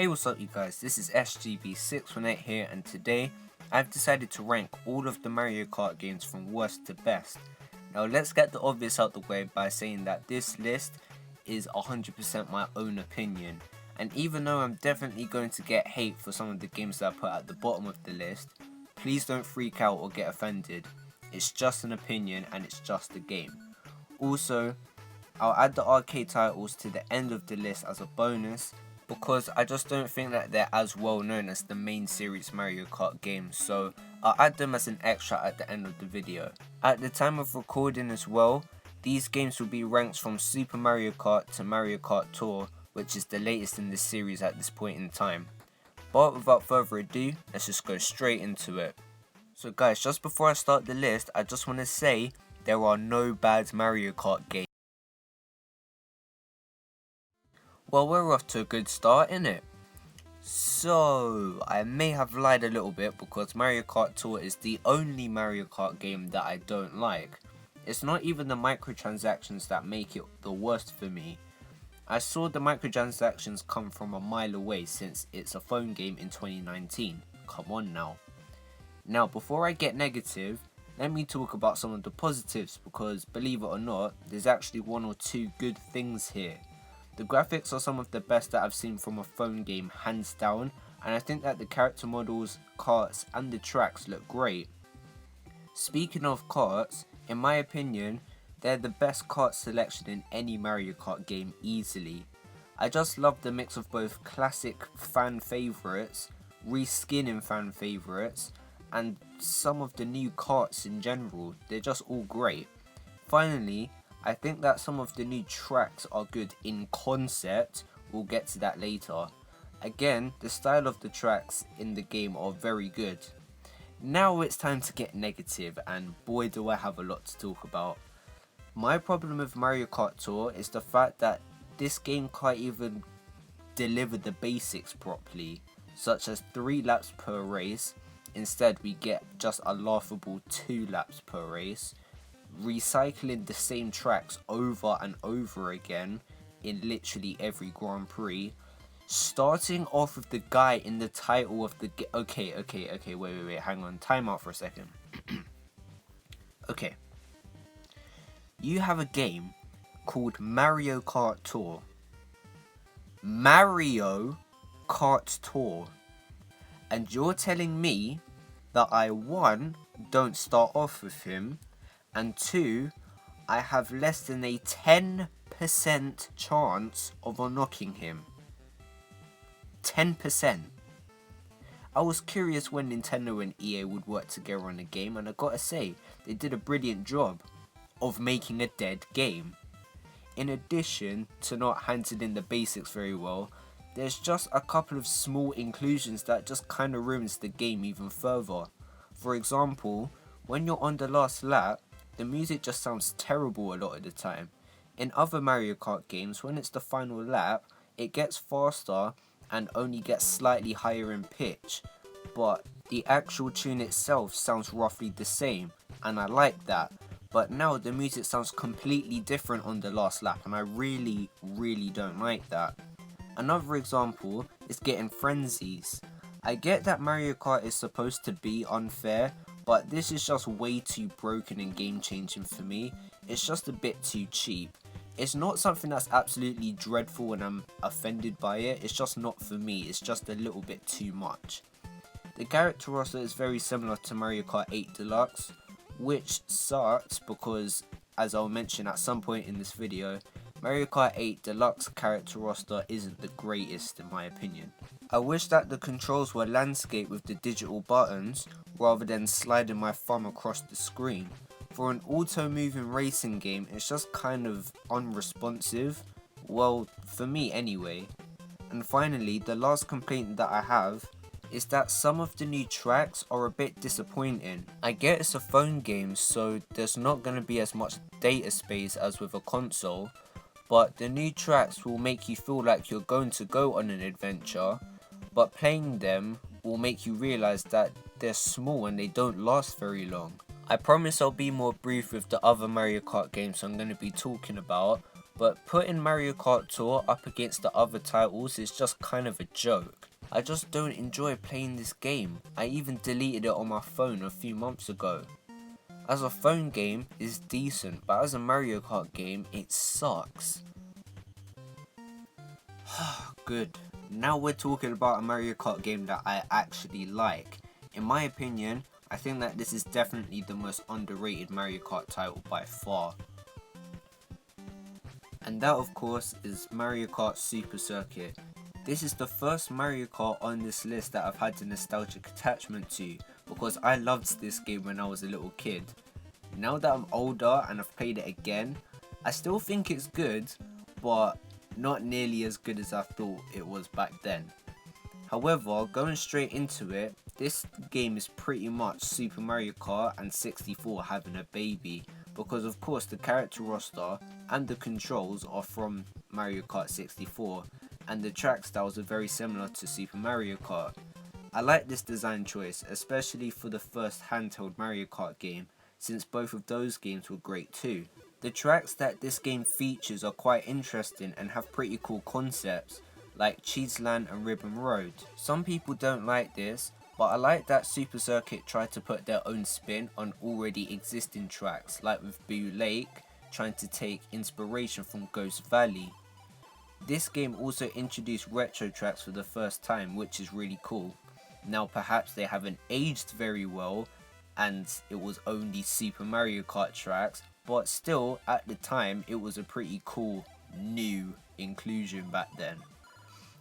Hey, what's up you guys, this is SGB618 here, and today I've decided to rank all of the Mario Kart games from worst to best. Now let's get the obvious out the way by saying that this list is 100% my own opinion, and even though I'm definitely going to get hate for some of the games that I put at the bottom of the list, please don't freak out or get offended. It's just an opinion and it's just a game. Also, I'll add the arcade titles to the end of the list as a bonus, because I just don't think that they're as well known as the main series Mario Kart games, so I'll add them as an extra at the end of the video. At the time of recording as well, these games will be ranked from Super Mario Kart to Mario Kart Tour, which is the latest in this series at this point in time. But without further ado, let's just go straight into it. So guys, just before I start the list, I just want to say there are no bad Mario Kart games. Well, we're off to a good start, innit? So, I may have lied a little bit because Mario Kart Tour is the only Mario Kart game that I don't like. It's not even the microtransactions that make it the worst for me. I saw the microtransactions come from a mile away since it's a phone game in 2019. Come on now. Now, before I get negative, let me talk about some of the positives, because believe it or not, there's actually one or two good things here. The graphics are some of the best that I've seen from a phone game, hands down, and I think that the character models, karts, and the tracks look great. Speaking of karts, in my opinion, they're the best kart selection in any Mario Kart game easily. I just love the mix of both classic fan favourites, reskinning fan favourites, and some of the new karts in general. They're just all great. Finally, I think that some of the new tracks are good in concept. We'll get to that later. Again, the style of the tracks in the game are very good. Now it's time to get negative, and boy do I have a lot to talk about. My problem with Mario Kart Tour is the fact that this game can't even deliver the basics properly, such as 3 laps per race. Instead we get just a laughable 2 laps per race. Recycling the same tracks over and over again in literally every Grand Prix. Starting off with the guy in the title of the Okay, wait, hang on, time out for a second. Okay. You have a game called Mario Kart Tour. Mario Kart Tour. And you're telling me that I, 1, don't start off with him, and 2, I have less than a 10% chance of unlocking him. 10%. I was curious when Nintendo and EA would work together on a game, and I gotta say, they did a brilliant job of making a dead game. In addition to not handling the basics very well, there's just a couple of small inclusions that just kinda ruins the game even further. For example, when you're on the last lap, the music just sounds terrible a lot of the time. In other Mario Kart games, when it's the final lap, it gets faster and only gets slightly higher in pitch, but the actual tune itself sounds roughly the same, and I like that. But now the music sounds completely different on the last lap, and I really don't like that. Another example is getting frenzies. I get that Mario Kart is supposed to be unfair, but this is just way too broken and game changing for me. It's just a bit too cheap. It's not something that's absolutely dreadful and I'm offended by it, it's just not for me, it's just a little bit too much. The character roster is very similar to Mario Kart 8 Deluxe, which sucks because, as I'll mention at some point in this video, Mario Kart 8 Deluxe character roster isn't the greatest in my opinion. I wish that the controls were landscape with the digital buttons, rather than sliding my thumb across the screen. For an auto-moving racing game, it's just kind of unresponsive, well, for me anyway. And finally, the last complaint that I have is that some of the new tracks are a bit disappointing. I get it's a phone game, so there's not going to be as much data space as with a console, but the new tracks will make you feel like you're going to go on an adventure, but playing them will make you realise that they're small and they don't last very long. I promise I'll be more brief with the other Mario Kart games I'm going to be talking about, but putting Mario Kart Tour up against the other titles is just kind of a joke. I just don't enjoy playing this game. I even deleted it on my phone a few months ago. As a phone game, it's decent, but as a Mario Kart game, it sucks. Good. Now we're talking about a Mario Kart game that I actually like. In my opinion, I think that this is definitely the most underrated Mario Kart title by far. And that of course is Mario Kart Super Circuit. This is the first Mario Kart on this list that I've had a nostalgic attachment to, because I loved this game when I was a little kid. Now that I'm older and I've played it again, I still think it's good, but not nearly as good as I thought it was back then. However, going straight into it, this game is pretty much Super Mario Kart and 64 having a baby, because of course the character roster and the controls are from Mario Kart 64, and the track styles are very similar to Super Mario Kart. I like this design choice, especially for the first handheld Mario Kart game, since both of those games were great too. The tracks that this game features are quite interesting and have pretty cool concepts, like Cheeseland and Ribbon Road. Some people don't like this, but I like that Super Circuit tried to put their own spin on already existing tracks, like with Boo Lake trying to take inspiration from Ghost Valley. This game also introduced retro tracks for the first time, which is really cool. Now perhaps they haven't aged very well and it was only Super Mario Kart tracks, but still at the time it was a pretty cool new inclusion back then.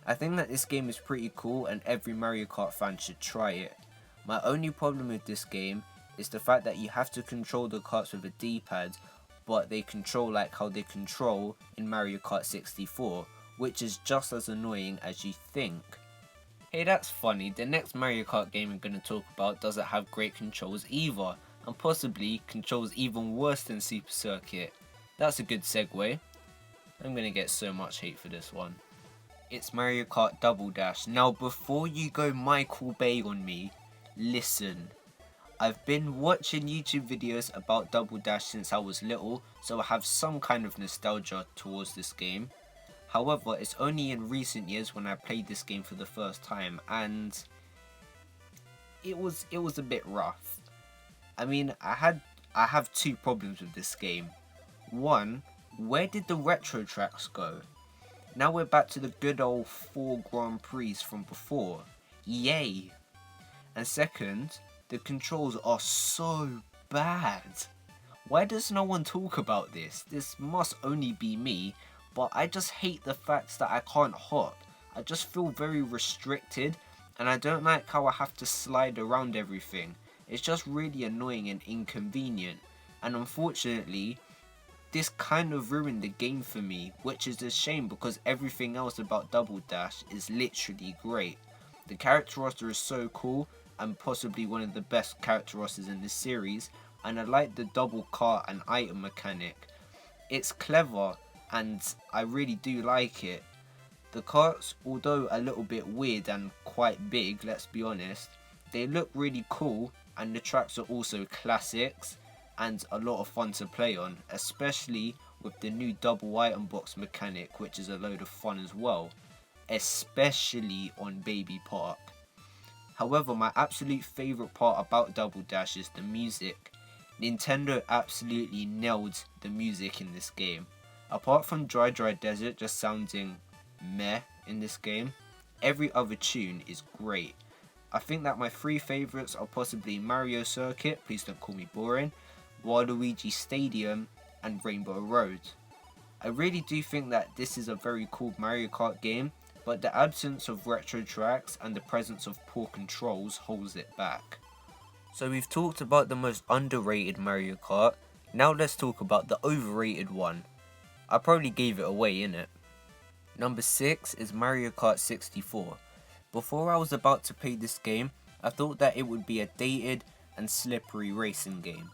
I think that this game is pretty cool and every Mario Kart fan should try it. My only problem with this game is the fact that you have to control the karts with a D-pad, but they control like how they control in Mario Kart 64, which is just as annoying as you think. Hey, that's funny, the next Mario Kart game I'm going to talk about doesn't have great controls either, and possibly controls even worse than Super Circuit. That's a good segue. I'm going to get so much hate for this one. It's Mario Kart Double Dash. Now before you go Michael Bay on me, listen. I've been watching YouTube videos about Double Dash since I was little, so I have some kind of nostalgia towards this game. However, it's only in recent years when I played this game for the first time, and it was a bit rough. I mean, I have two problems with this game. One, where did the retro tracks go? Now we're back to the good old 4 Grand Prix from before. Yay! And second, the controls are so bad. Why does no one talk about this? This must only be me, but I just hate the fact that I can't hop. I just feel very restricted, and I don't like how I have to slide around everything. It's just really annoying and inconvenient, and unfortunately, this kind of ruined the game for me, which is a shame because everything else about Double Dash is literally great. The character roster is so cool and possibly one of the best character rosters in this series, and I like the double kart and item mechanic. It's clever and I really do like it. The karts, although a little bit weird and quite big, let's be honest, they look really cool, and the tracks are also classics and a lot of fun to play on, especially with the new double item box mechanic, which is a load of fun as well, especially on Baby Park. However, my absolute favourite part about Double Dash is the music. Nintendo absolutely nailed the music in this game. Apart from Dry Dry Desert just sounding meh in this game, every other tune is great. I think that my 3 favourites are possibly Mario Circuit, please don't call me boring, Waluigi Stadium, and Rainbow Road. I really do think that this is a very cool Mario Kart game, but the absence of retro tracks and the presence of poor controls holds it back. So we've talked about the most underrated Mario Kart, now let's talk about the overrated one. I probably gave it away, innit? Number 6 is Mario Kart 64. Before I was about to play this game, I thought that it would be a dated and slippery racing game.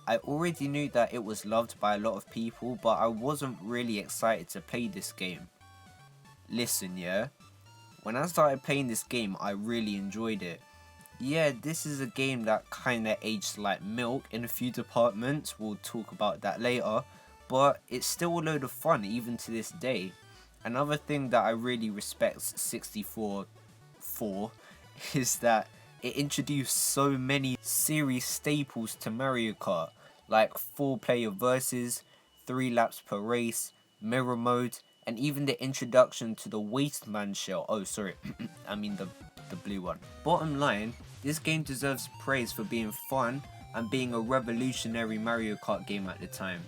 I already knew that it was loved by a lot of people, but I wasn't really excited to play this game. Listen, yeah? When I started playing this game, I really enjoyed it. Yeah, this is a game that kinda aged like milk in a few departments, we'll talk about that later, but it's still a load of fun even to this day. Another thing that I really respect 64 for is that it introduced so many series staples to Mario Kart, like 4-player versus, 3 laps per race, mirror mode, and even the introduction to the Wasteman shell. Oh, sorry, I mean the blue one. Bottom line, this game deserves praise for being fun and being a revolutionary Mario Kart game at the time.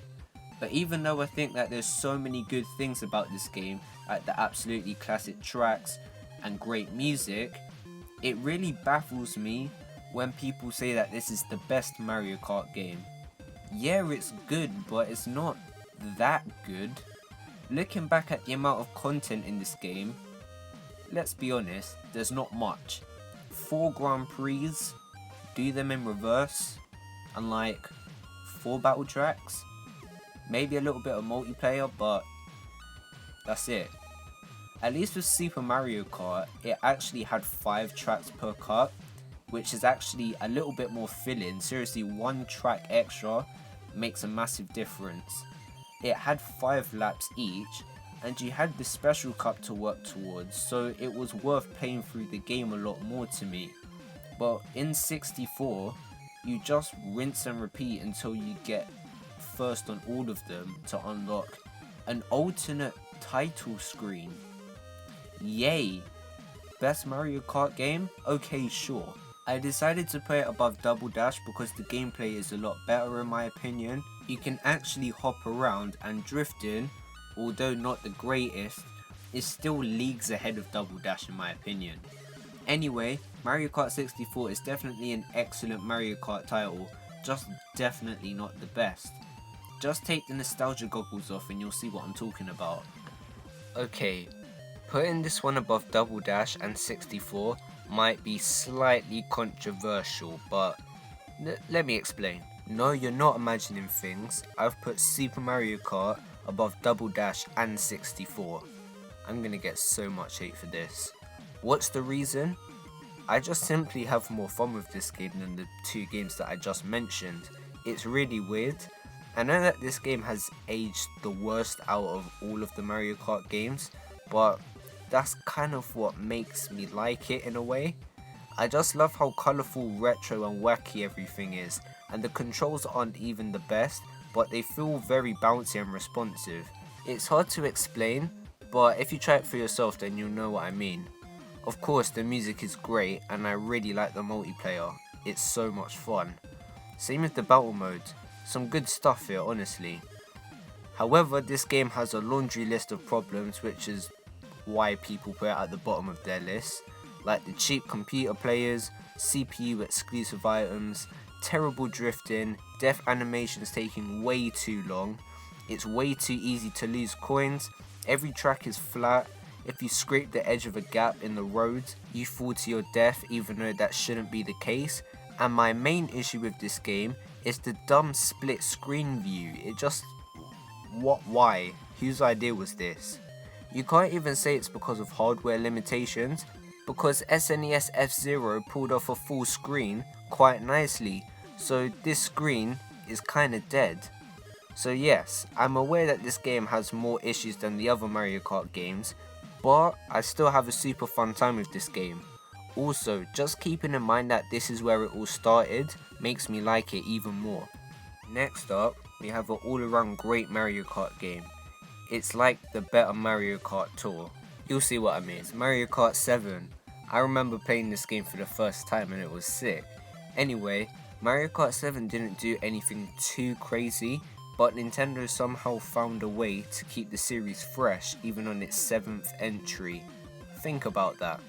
But even though I think that there's so many good things about this game, like the absolutely classic tracks and great music, it really baffles me when people say that this is the best Mario Kart game. Yeah, it's good, but it's not that good. Looking back at the amount of content in this game, let's be honest, there's not much. 4 Grand Prix, do them in reverse, and like 4 battle tracks. Maybe a little bit of multiplayer, but that's it. At least with Super Mario Kart, it actually had 5 tracks per kart, which is actually a little bit more filling. Seriously, 1 track extra makes a massive difference. It had 5 laps each, and you had the special cup to work towards, so it was worth playing through the game a lot more to me. But in 64, you just rinse and repeat until you get first on all of them to unlock an alternate title screen. Yay! Best Mario Kart game? Okay, sure. I decided to put it above Double Dash because the gameplay is a lot better in my opinion. You can actually hop around, and drifting, although not the greatest, is still leagues ahead of Double Dash in my opinion. Anyway, Mario Kart 64 is definitely an excellent Mario Kart title, just definitely not the best. Just take the nostalgia goggles off and you'll see what I'm talking about. Okay, putting this one above Double Dash and 64 might be slightly controversial, but let me explain. No, you're not imagining things. I've put Super Mario Kart above Double Dash and 64. I'm gonna get so much hate for this. What's the reason? I just simply have more fun with this game than the 2 games that I just mentioned. It's really weird. I know that this game has aged the worst out of all of the Mario Kart games, but that's kind of what makes me like it in a way. I just love how colourful, retro and wacky everything is, and the controls aren't even the best, but they feel very bouncy and responsive. It's hard to explain, but if you try it for yourself then you'll know what I mean. Of course the music is great and I really like the multiplayer, it's so much fun. Same with the battle mode, some good stuff here honestly. However, this game has a laundry list of problems, which is why people put it at the bottom of their list, like the cheap computer players, CPU exclusive items, terrible drifting, death animations taking way too long, it's way too easy to lose coins, every track is flat, if you scrape the edge of a gap in the road, you fall to your death even though that shouldn't be the case, and my main issue with this game is the dumb split screen view. It just... why? Whose idea was this? You can't even say it's because of hardware limitations, because SNES F-Zero pulled off a full screen quite nicely, so this screen is kinda dead. So yes, I'm aware that this game has more issues than the other Mario Kart games, but I still have a super fun time with this game. Also, just keeping in mind that this is where it all started makes me like it even more. Next up, we have an all-around great Mario Kart game. It's like the better Mario Kart Tour. You'll see what I mean. It's Mario Kart 7. I remember playing this game for the first time and it was sick. Anyway, Mario Kart 7 didn't do anything too crazy, but Nintendo somehow found a way to keep the series fresh even on its 7th entry. Think about that.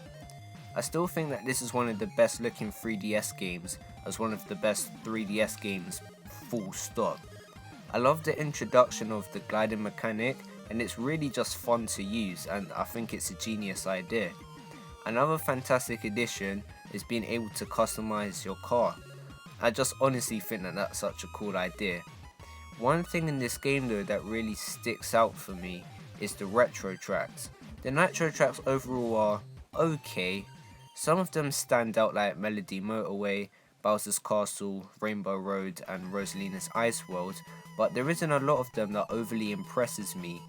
I still think that this is one of the best looking 3DS games, as one of the best 3DS games, full stop. I love the introduction of the gliding mechanic, and it's really just fun to use, and I think it's a genius idea. Another fantastic addition is being able to customize your car. I just honestly think that that's such a cool idea. One thing in this game though that really sticks out for me is the retro tracks. The nitro tracks overall are okay. Some of them stand out like Melody Motorway, Bowser's Castle, Rainbow Road and Rosalina's Ice World, but there isn't a lot of them that overly impresses me.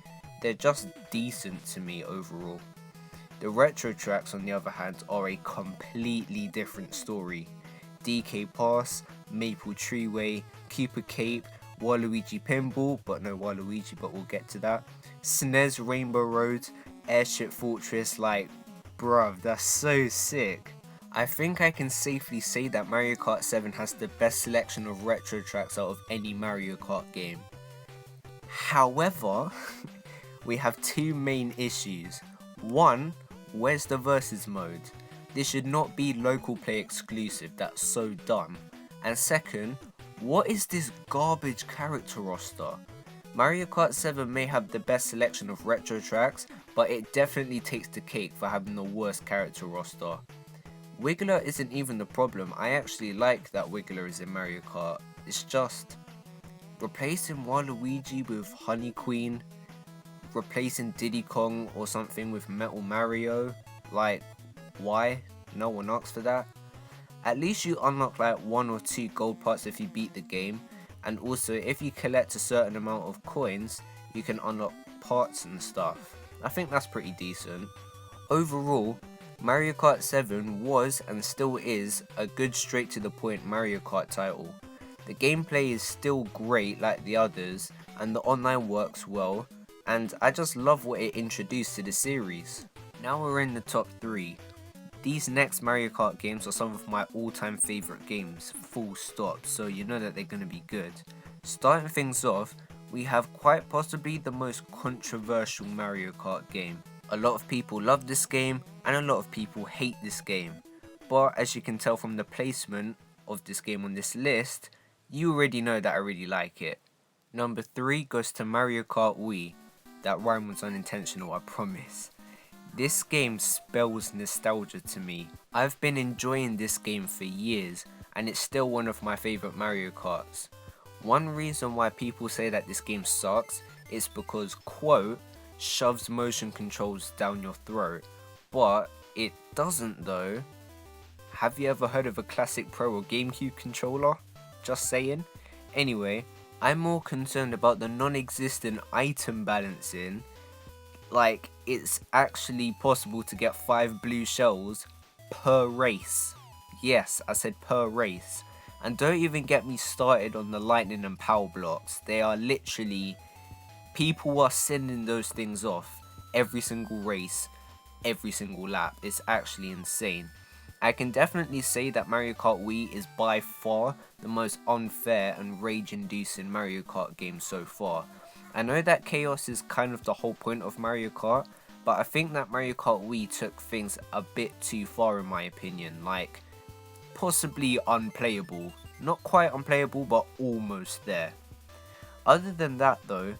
They're just decent to me overall. The retro tracks on the other hand are a completely different story. DK Pass, Maple Treeway, Cooper Cape, Waluigi Pinball, but no Waluigi, but we'll get to that. SNES Rainbow Road, Airship Fortress, like, bruv, that's so sick. I think I can safely say that Mario Kart 7 has the best selection of retro tracks out of any Mario Kart game. However, we have two main issues. One, where's the versus mode? This should not be local play exclusive, that's so dumb. And second, what is this garbage character roster? Mario Kart 7 may have the best selection of retro tracks, but it definitely takes the cake for having the worst character roster. Wiggler isn't even the problem. I actually like that Wiggler is in Mario Kart. It's just replacing Waluigi with Honey Queen, replacing Diddy Kong or something with Metal Mario. Like, why? No one asked for that. At least you unlock like 1 or 2 gold parts if you beat the game, and also if you collect a certain amount of coins, you can unlock parts and stuff. I think that's pretty decent. Overall, Mario Kart 7 was and still is a good straight to the point Mario Kart title. The gameplay is still great like the others, and the online works well, and I just love what it introduced to the series. Now we're in the top 3. These next Mario Kart games are some of my all-time favourite games, full stop, so you know that they're going to be good. Starting things off, we have quite possibly the most controversial Mario Kart game. A lot of people love this game, and a lot of people hate this game. But as you can tell from the placement of this game on this list, you already know that I really like it. Number 3 goes to Mario Kart Wii. That rhyme was unintentional, I promise. This game spells nostalgia to me. I've been enjoying this game for years, and it's still one of my favourite Mario Karts. One reason why people say that this game sucks is because, quote, shoves motion controls down your throat, but it doesn't though. Have you ever heard of a Classic Pro or GameCube controller? Just saying. Anyway, I'm more concerned about the non-existent item balancing. Like, it's actually possible to get 5 blue shells per race. Yes, I said per race. And don't even get me started on the lightning and power blocks. They are literally, people are sending those things off every single race, every single lap. It's actually insane. I can definitely say that Mario Kart Wii is by far the most unfair and rage-inducing Mario Kart game so far. I know that chaos is kind of the whole point of Mario Kart, but I think that Mario Kart Wii took things a bit too far in my opinion, like possibly unplayable. Not quite unplayable, but almost there. Other than that though,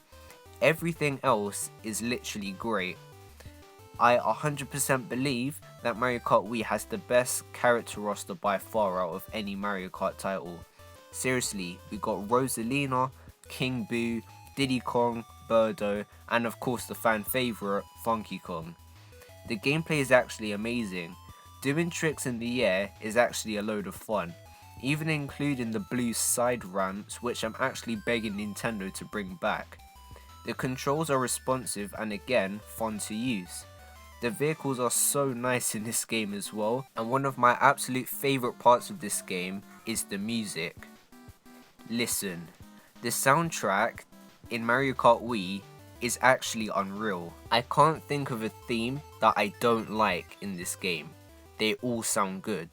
everything else is literally great. I 100% believe that Mario Kart Wii has the best character roster by far out of any Mario Kart title. Seriously, we got Rosalina, King Boo, Diddy Kong, Birdo, and of course the fan favourite, Funky Kong. The gameplay is actually amazing. Doing tricks in the air is actually a load of fun, even including the blue side ramps, which I'm actually begging Nintendo to bring back. The controls are responsive and again, fun to use. The vehicles are so nice in this game as well, and one of my absolute favourite parts of this game is the music. Listen, the soundtrack in Mario Kart Wii is actually unreal. I can't think of a theme that I don't like in this game. They all sound good.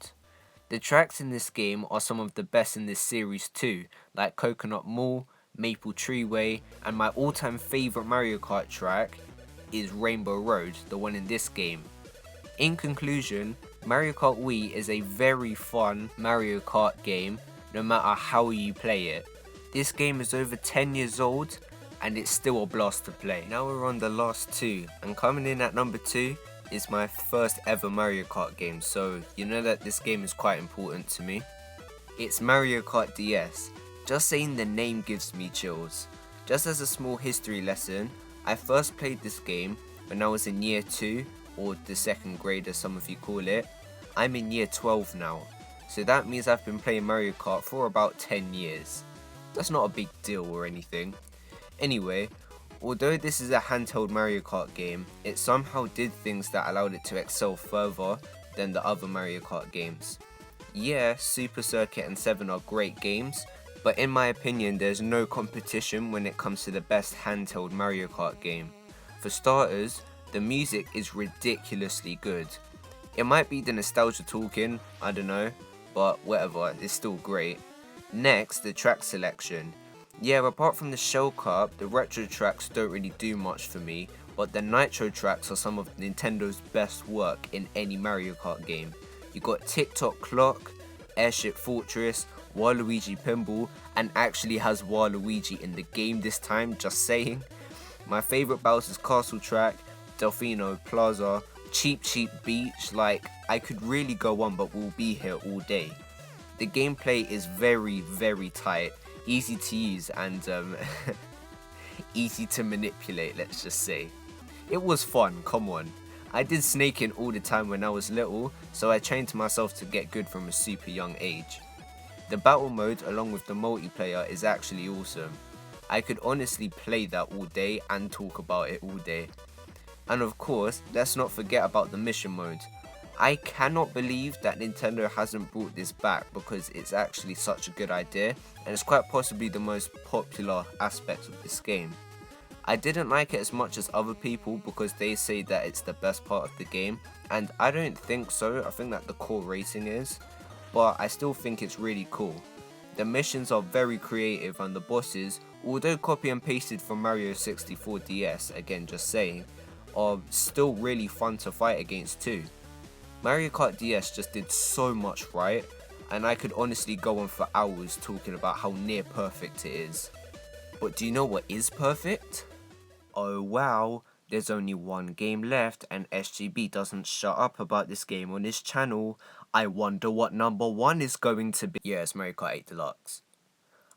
The tracks in this game are some of the best in this series too, like Coconut Mall, Maple Treeway, and my all-time favourite Mario Kart track is Rainbow Road, the one in this game. In conclusion, Mario Kart Wii is a very fun Mario Kart game, no matter how you play it. This game is over 10 years old, and it's still a blast to play. Now we're on the last 2, and coming in at number 2 is my first ever Mario Kart game, so you know that this game is quite important to me. It's Mario Kart DS. Just saying the name gives me chills. Just as a small history lesson, I first played this game when I was in year 2, or the 2nd grade as some of you call it. I'm in year 12 now, so that means I've been playing Mario Kart for about 10 years. That's not a big deal or anything. Anyway, although this is a handheld Mario Kart game, it somehow did things that allowed it to excel further than the other Mario Kart games. Yeah, Super Circuit and 7 are great games, but in my opinion there's no competition when it comes to the best handheld Mario Kart game. For starters, the music is ridiculously good. It might be the nostalgia talking, I don't know, but whatever, it's still great. Next, the track selection. Yeah, apart from the shell carp, the retro tracks don't really do much for me, but the nitro tracks are some of Nintendo's best work in any Mario Kart game. You got Tick-Tock Clock, Airship Fortress, Waluigi Pinball, and actually has Waluigi in the game this time, just saying. My favourite Bowser's Castle track, Delfino Plaza, Cheap Cheap Beach, like, I could really go on but we'll be here all day. The gameplay is very, very tight, easy to use and easy to manipulate, let's just say. It was fun, come on. I did snaking all the time when I was little, so I trained myself to get good from a super young age. The battle mode along with the multiplayer is actually awesome. I could honestly play that all day and talk about it all day. And of course, let's not forget about the mission mode. I cannot believe that Nintendo hasn't brought this back because it's actually such a good idea and it's quite possibly the most popular aspect of this game. I didn't like it as much as other people because they say that it's the best part of the game, and I don't think so. I think that the core racing is, but I still think it's really cool. The missions are very creative and the bosses, although copy and pasted from Mario 64 DS, again just saying, are still really fun to fight against too. Mario Kart DS just did so much right, and I could honestly go on for hours talking about how near perfect it is. But do you know what is perfect? Oh wow, there's only one game left and SGB doesn't shut up about this game on his channel. I wonder what number 1 is going to be. Yeah, it's Mario Kart 8 Deluxe.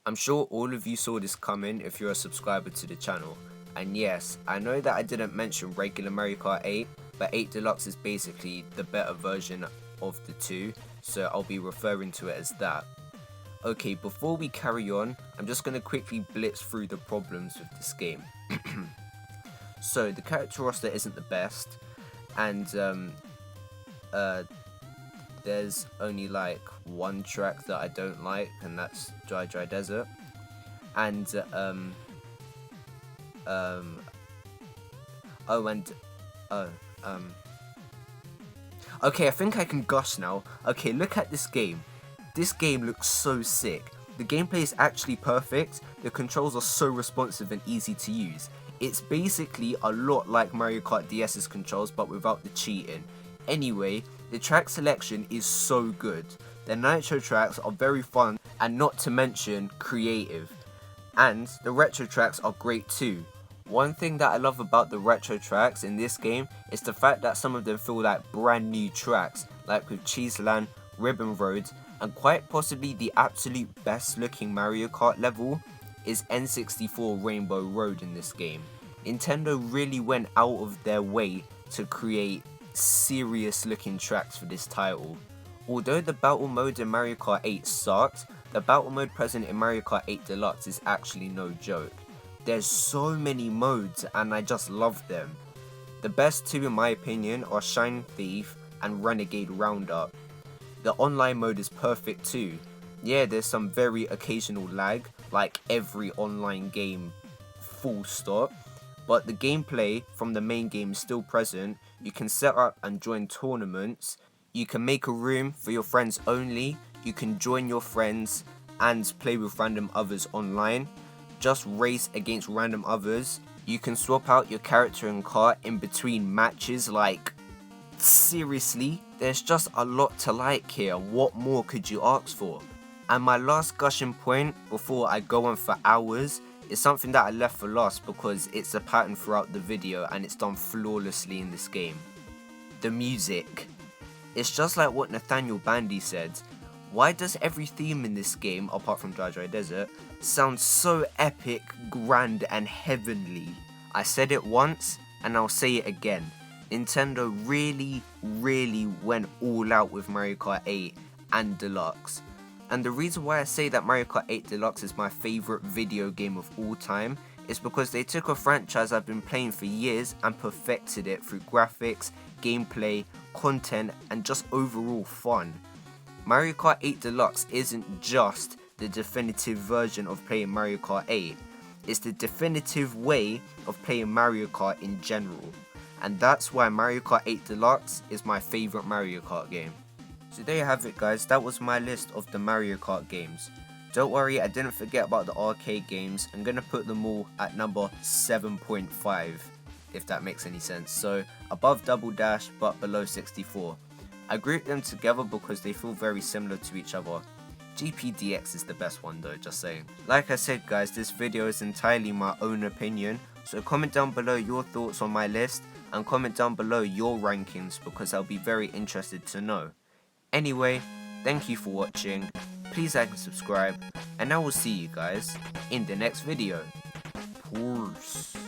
I'm sure all of you saw this coming if you're a subscriber to the channel. And yes, I know that I didn't mention regular Mario Kart 8, but 8 Deluxe is basically the better version of the two, so I'll be referring to it as that. Okay, before we carry on, I'm just going to quickly blitz through the problems with this game. So, the character roster isn't the best, and there's only like one track that I don't like, and that's Dry Dry Desert. And okay, I think I can gush now. Okay, look at this game. This game looks so sick. The gameplay is actually perfect. The controls are so responsive and easy to use. It's basically a lot like Mario Kart DS's controls, but without the cheating. Anyway, the track selection is so good. The nitro tracks are very fun and not to mention creative. And the retro tracks are great too. One thing that I love about the retro tracks in this game is the fact that some of them feel like brand new tracks, like with Cheeseland, Ribbon Road, and quite possibly the absolute best looking Mario Kart level is N64 Rainbow Road in this game. Nintendo really went out of their way to create serious looking tracks for this title. Although the battle mode in Mario Kart 8 sucked, the battle mode present in Mario Kart 8 Deluxe is actually no joke. There's so many modes and I just love them. The best two in my opinion are Shine Thief and Renegade Roundup. The online mode is perfect too. Yeah, there's some very occasional lag, like every online game, full stop. But the gameplay from the main game is still present. You can set up and join tournaments. You can make a room for your friends only. You can join your friends and play with random others online. Just race against random others. You can swap out your character and car in between matches, like, seriously, there's just a lot to like here. What more could you ask for? And my last gushing point before I go on for hours is something that I left for last because it's a pattern throughout the video and it's done flawlessly in this game. The music. It's just like what Nathaniel Bandy said. Why does every theme in this game, apart from Dry Dry Desert, sound so epic, grand and heavenly? I said it once and I'll say it again. Nintendo really went all out with Mario Kart 8 and Deluxe. And the reason why I say that Mario Kart 8 Deluxe is my favourite video game of all time is because they took a franchise I've been playing for years and perfected it through graphics, gameplay, content, and just overall fun. Mario Kart 8 Deluxe isn't just the definitive version of playing Mario Kart 8, it's the definitive way of playing Mario Kart in general. And that's why Mario Kart 8 Deluxe is my favourite Mario Kart game. So there you have it guys, that was my list of the Mario Kart games. Don't worry, I didn't forget about the arcade games. I'm going to put them all at number 7.5, if that makes any sense. So above Double Dash but below 64. I grouped them together because they feel very similar to each other. GPDX is the best one though, just saying. Like I said guys, this video is entirely my own opinion, so comment down below your thoughts on my list and comment down below your rankings because I'll be very interested to know. Anyway, thank you for watching, please like and subscribe, and I will see you guys in the next video. Peace.